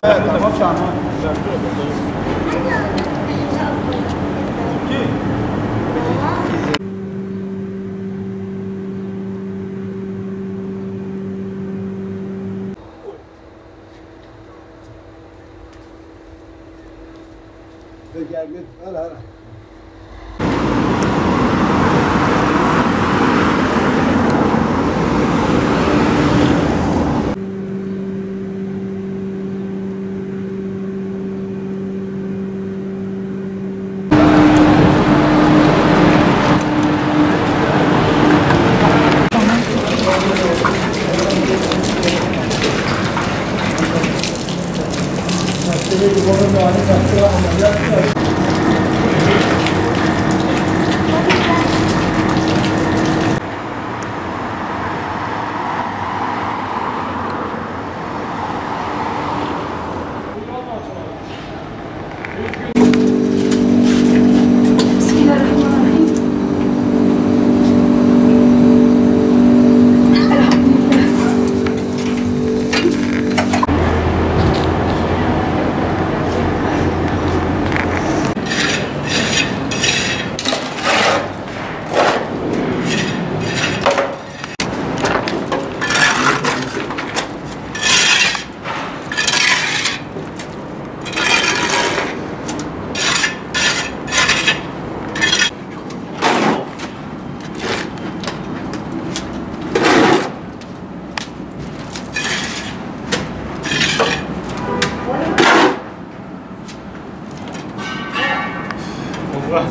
tamam canım. Gel git, hala.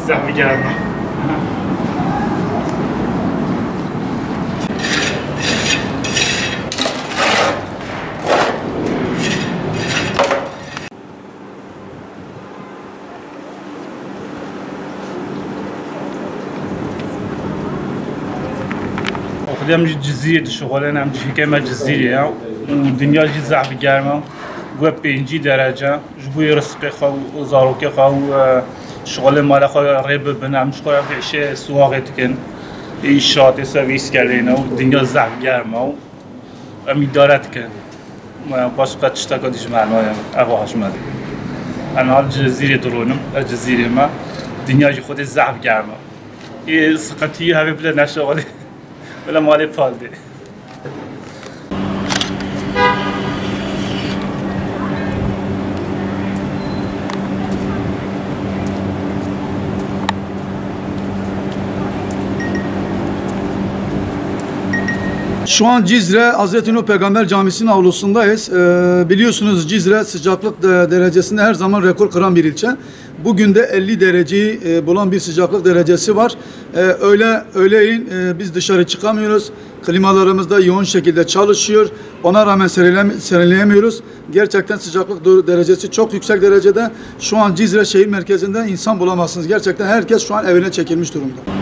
زحمه گرمه خودم جزیره شغله نم جیکه ما جزیره دنیا جی زحمه گرمه و 5 درجه جبوی رزق خو زاروک خو شغل مال خو ریب بنام شغل فیشه سواقت کن ایشات سرویس کردن و دنیا زحمه گرمه و امیدارت کن ما باش قد اشتاق دیش معنایم اواهش مده انا حال جزیره درونم جزیره ما دنیا جی خود زحمه گرمه این سقطی همه بله نشغله ولا مال فالده Şu an Cizre Hazreti Nuh Peygamber Camisi'nin avlusundayız. Biliyorsunuz Cizre sıcaklık derecesinde her zaman rekor kıran bir ilçe. Bugün de 50 dereceyi bulan bir sıcaklık derecesi var. Öğleyin biz dışarı çıkamıyoruz. Klimalarımız da yoğun şekilde çalışıyor. Ona rağmen serinleyemiyoruz. Gerçekten sıcaklık derecesi çok yüksek derecede. Şu an Cizre şehir merkezinde insan bulamazsınız. Gerçekten herkes şu an evine çekilmiş durumda.